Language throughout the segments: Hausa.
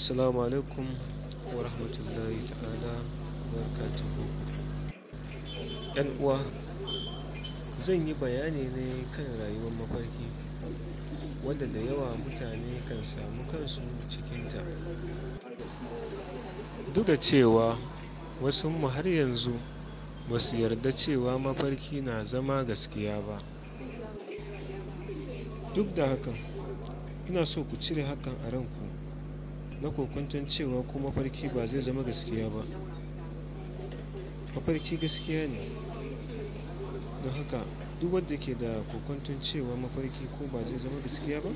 Assalamu alaikum wa rahmatullahi ta'ala wa barakatuhu. ‘Yan uwa, zan yi bayani ne kan rayuwar mafarki, wadda da yawa mutane kan samu kansu cikinta. Duk da cewa wasunmu har yanzu ba su yarda cewa mafarki na zama gaskiya ba. Duk da hakan, ina so ku cire hakan a ranku na kokwanton cewa ko mafarki ba zai zama gaskiya ba. Mafarki gaskiya ne. Don haka duk wanda ke da kokwanton cewa mafarki ko ba zai zama gaskiya ba,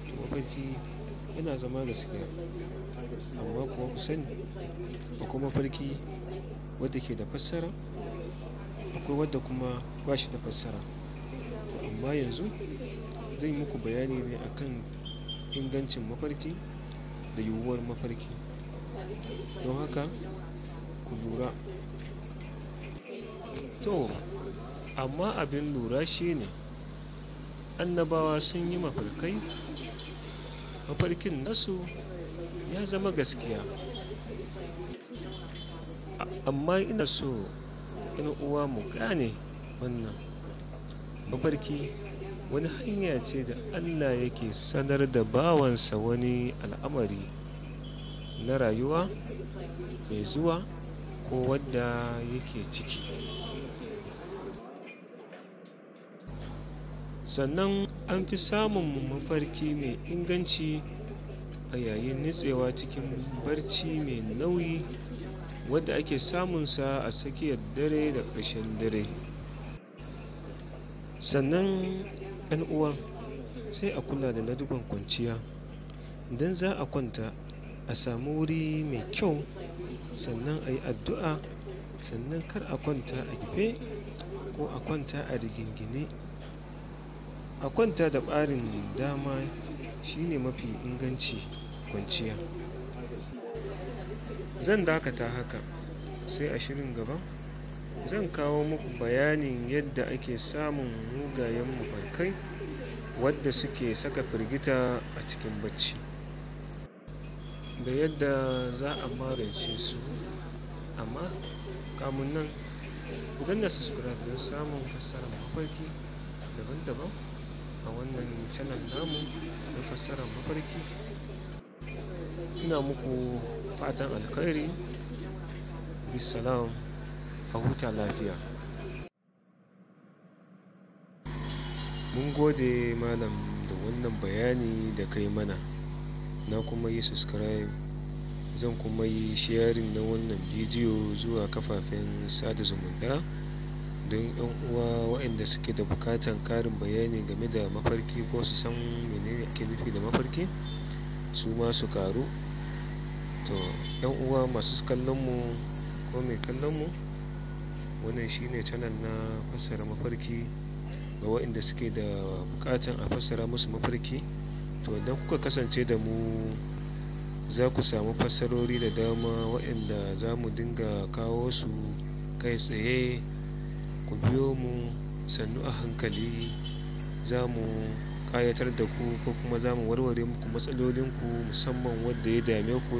to mafarki yana zama gaskiya. Amma kuwa ku sani, akwai mafarki wadda ke da fassara, akwai wadda kuma ba shi da fassara. Amma yanzu zan yi muku bayani ne akan ingancin mafarki da yiwuwar mafarki. Don haka ku lura. To, amma abin lura shine annabawa sun yi mafarkai, mafarkin nasu ya zama gaskiya. Amma ina so ‘yan uwa mu gane wannan mafarki wani hanya ce da Allah yake sanar da bawansa wani al'amari na rayuwa mai zuwa ko wadda yake ciki. Sannan an fi samun mafarki mai inganci a yayin nutsewa cikin barci mai nauyi wadda ake samunsa a tsakiyar dare da ƙarshen dare. Sannan ‘yan uwa, sai a kula da ladubban kwanciya. Idan za a kwanta, a samu wuri mai kyau, sannan a yi addu'a, sannan kar a kwanta a kife ko a kwanta a rigingine. A kwanta da ɓarin dama shine mafi inganci kwanciya. Zan dakata haka, sai a shirin gaba zan kawo muku bayanin yadda ake samun mugayen mafarkai wadda suke saka firgita a cikin bacci, da yadda za a magance su. Amma kamun nan, ku danna subscribe don samun fassarar mafarki daban-daban a wannan channel namu na fassarar mafarki. Ina muku fatan alkhairi. Bisalam, a huta lafiya. Mun gode malam da wannan bayani da kai mana. Na kuma yi subscribe, zan kuma yi sharing na wannan bidiyo zuwa kafafen sada zumunta don 'yan uwa waɗanda suke da bukatan ƙarin bayani game da mafarki ko su san menene ake nufi da mafarki, su ma su karu. To, 'yan uwa masu kallon mu ko mai kallon mu, wannan shine channel na fassara mafarki ga waɗanda suke da bukatan a fassara musu mafarki. To, idan kuka kasance da mu, za ku samu fassarori da dama waɗanda za mu dinga kawo su kai tsaye. Ku biyo mu sannu a hankali, za mu ƙayatar da ku ko kuma za mu warware muku matsalolinku musamman wadda ya dame ku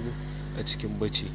a cikin bacci.